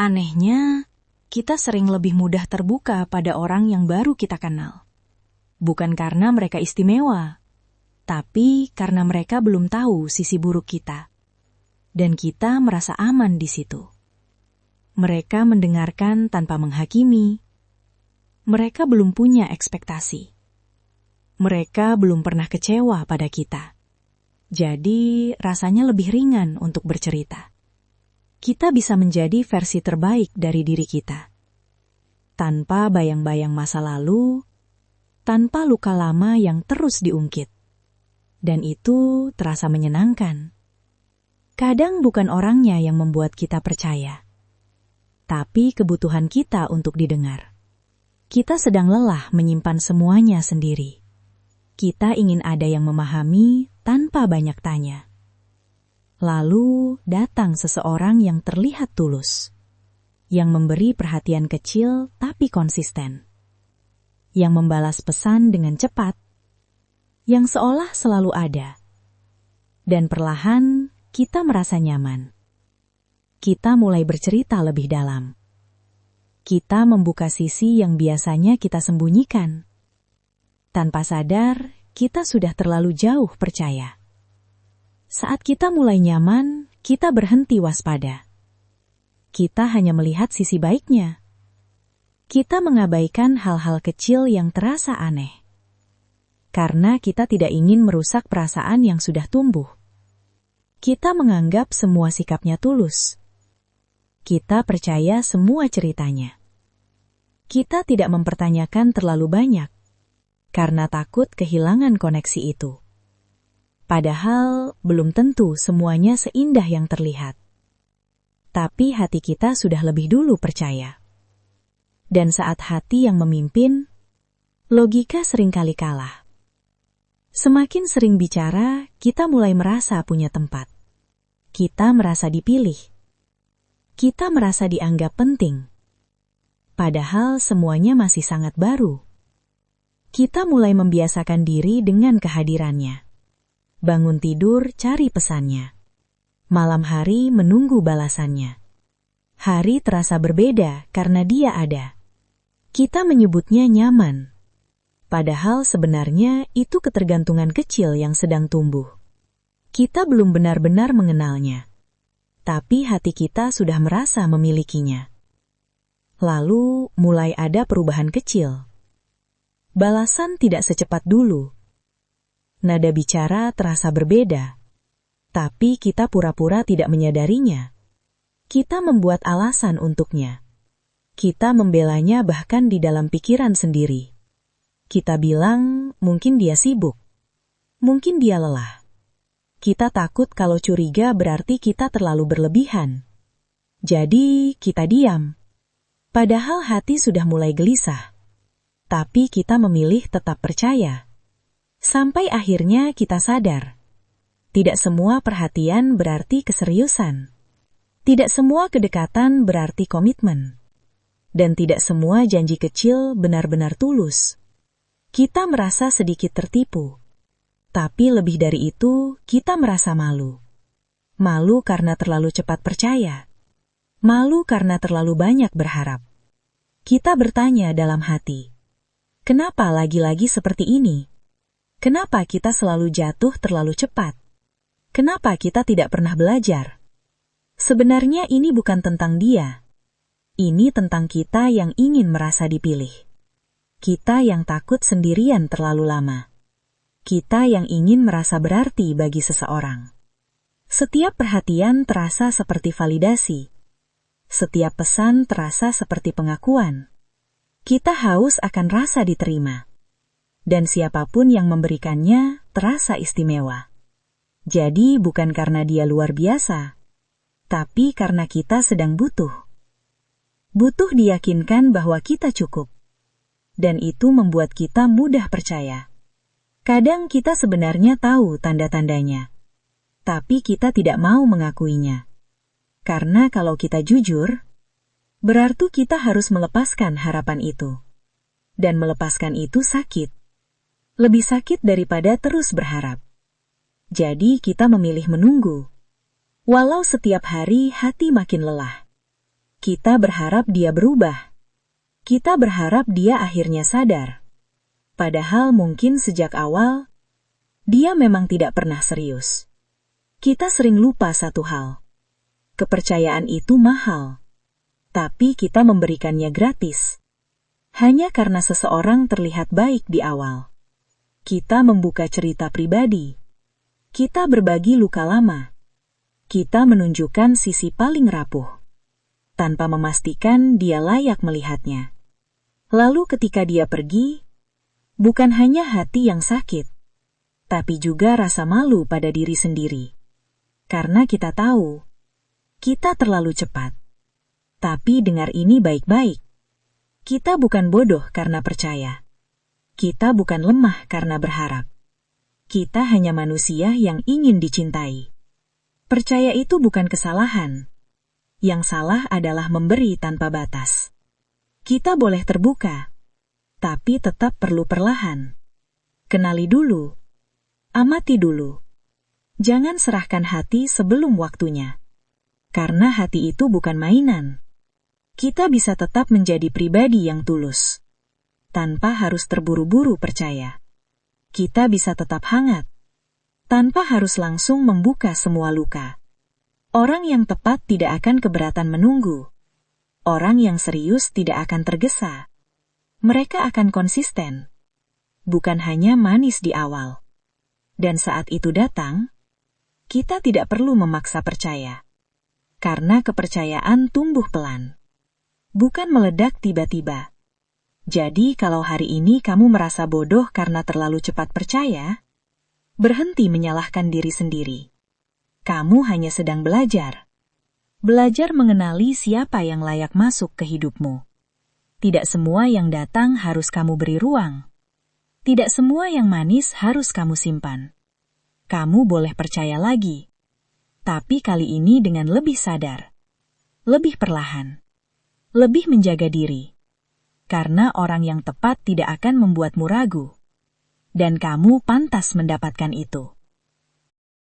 Anehnya, kita sering lebih mudah terbuka pada orang yang baru kita kenal. Bukan karena mereka istimewa, tapi karena mereka belum tahu sisi buruk kita. Dan kita merasa aman di situ. Mereka mendengarkan tanpa menghakimi. Mereka belum punya ekspektasi. Mereka belum pernah kecewa pada kita. Jadi, rasanya lebih ringan untuk bercerita. Kita bisa menjadi versi terbaik dari diri kita. Tanpa bayang-bayang masa lalu, tanpa luka lama yang terus diungkit. Dan itu terasa menyenangkan. Kadang bukan orangnya yang membuat kita percaya, tapi kebutuhan kita untuk didengar. Kita sedang lelah menyimpan semuanya sendiri. Kita ingin ada yang memahami tanpa banyak tanya. Lalu datang seseorang yang terlihat tulus, yang memberi perhatian kecil tapi konsisten, yang membalas pesan dengan cepat, yang seolah selalu ada. Dan perlahan kita merasa nyaman. Kita mulai bercerita lebih dalam. Kita membuka sisi yang biasanya kita sembunyikan. Tanpa sadar, kita sudah terlalu jauh percaya. Saat kita mulai nyaman, kita berhenti waspada. Kita hanya melihat sisi baiknya. Kita mengabaikan hal-hal kecil yang terasa aneh. Karena kita tidak ingin merusak perasaan yang sudah tumbuh. Kita menganggap semua sikapnya tulus. Kita percaya semua ceritanya. Kita tidak mempertanyakan terlalu banyak, karena takut kehilangan koneksi itu. Padahal belum tentu semuanya seindah yang terlihat. Tapi hati kita sudah lebih dulu percaya. Dan saat hati yang memimpin, logika seringkali kalah. Semakin sering bicara, kita mulai merasa punya tempat. Kita merasa dipilih. Kita merasa dianggap penting. Padahal semuanya masih sangat baru. Kita mulai membiasakan diri dengan kehadirannya. Bangun tidur cari pesannya. Malam hari menunggu balasannya. Hari terasa berbeda karena dia ada. Kita menyebutnya nyaman. Padahal sebenarnya itu ketergantungan kecil yang sedang tumbuh. Kita belum benar-benar mengenalnya. Tapi hati kita sudah merasa memilikinya. Lalu mulai ada perubahan kecil. Balasan tidak secepat dulu. Nada bicara terasa berbeda. Tapi kita pura-pura tidak menyadarinya. Kita membuat alasan untuknya. Kita membelanya bahkan di dalam pikiran sendiri. Kita bilang, mungkin dia sibuk. Mungkin dia lelah. Kita takut kalau curiga berarti kita terlalu berlebihan. Jadi, kita diam. Padahal hati sudah mulai gelisah. Tapi kita memilih tetap percaya. Sampai akhirnya kita sadar. Tidak semua perhatian berarti keseriusan. Tidak semua kedekatan berarti komitmen. Dan tidak semua janji kecil benar-benar tulus. Kita merasa sedikit tertipu. Tapi lebih dari itu, kita merasa malu. Malu karena terlalu cepat percaya. Malu karena terlalu banyak berharap. Kita bertanya dalam hati, kenapa lagi-lagi seperti ini? Kenapa kita selalu jatuh terlalu cepat? Kenapa kita tidak pernah belajar? Sebenarnya ini bukan tentang dia. Ini tentang kita yang ingin merasa dipilih. Kita yang takut sendirian terlalu lama. Kita yang ingin merasa berarti bagi seseorang. Setiap perhatian terasa seperti validasi. Setiap pesan terasa seperti pengakuan. Kita haus akan rasa diterima. Dan siapapun yang memberikannya terasa istimewa. Jadi bukan karena dia luar biasa, tapi karena kita sedang butuh. Butuh diyakinkan bahwa kita cukup. Dan itu membuat kita mudah percaya. Kadang kita sebenarnya tahu tanda-tandanya. Tapi kita tidak mau mengakuinya. Karena kalau kita jujur, berarti kita harus melepaskan harapan itu. Dan melepaskan itu sakit. Lebih sakit daripada terus berharap. Jadi kita memilih menunggu. Walau setiap hari hati makin lelah. Kita berharap dia berubah. Kita berharap dia akhirnya sadar. Padahal mungkin sejak awal, dia memang tidak pernah serius. Kita sering lupa satu hal. Kepercayaan itu mahal. Tapi kita memberikannya gratis. Hanya karena seseorang terlihat baik di awal. Kita membuka cerita pribadi. Kita berbagi luka lama. Kita menunjukkan sisi paling rapuh. Tanpa memastikan dia layak melihatnya. Lalu ketika dia pergi, bukan hanya hati yang sakit, tapi juga rasa malu pada diri sendiri. Karena kita tahu, kita terlalu cepat. Tapi dengar ini baik-baik. Kita bukan bodoh karena percaya. Kita bukan lemah karena berharap. Kita hanya manusia yang ingin dicintai. Percaya itu bukan kesalahan. Yang salah adalah memberi tanpa batas. Kita boleh terbuka, tapi tetap perlu perlahan. Kenali dulu. Amati dulu. Jangan serahkan hati sebelum waktunya. Karena hati itu bukan mainan. Kita bisa tetap menjadi pribadi yang tulus. Tanpa harus terburu-buru percaya. Kita bisa tetap hangat. Tanpa harus langsung membuka semua luka. Orang yang tepat tidak akan keberatan menunggu. Orang yang serius tidak akan tergesa. Mereka akan konsisten. Bukan hanya manis di awal. Dan saat itu datang, kita tidak perlu memaksa percaya. Karena kepercayaan tumbuh pelan. Bukan meledak tiba-tiba. Jadi kalau hari ini kamu merasa bodoh karena terlalu cepat percaya, berhenti menyalahkan diri sendiri. Kamu hanya sedang belajar. Belajar mengenali siapa yang layak masuk ke hidupmu. Tidak semua yang datang harus kamu beri ruang. Tidak semua yang manis harus kamu simpan. Kamu boleh percaya lagi. Tapi kali ini dengan lebih sadar. Lebih perlahan. Lebih menjaga diri. Karena orang yang tepat tidak akan membuatmu ragu. Dan kamu pantas mendapatkan itu.